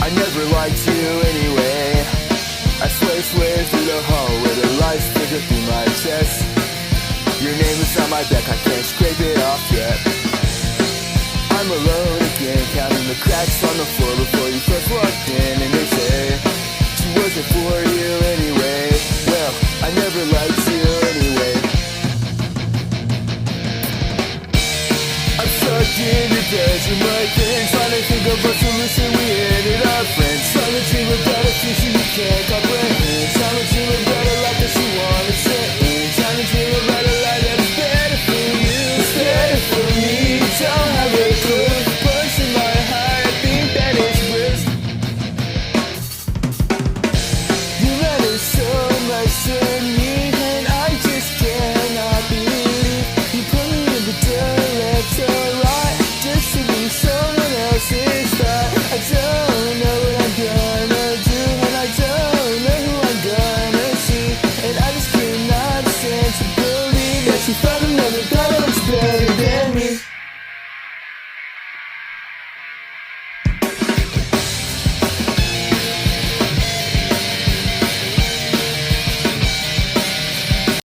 I never liked you anyway. I swear through the hallway, the lights flicker through my chest. Your name is on my back, I can't scrape it off yet. I'm alone again, counting the cracks on the floor before you first walked in. And they say, she wasn't for you anyway. Well, I never liked you anyway. I'm stuck in your bedroom right then, trying to think of a solution. We ended up friends, trying to dream about a future you can't comprehend, trying to dream about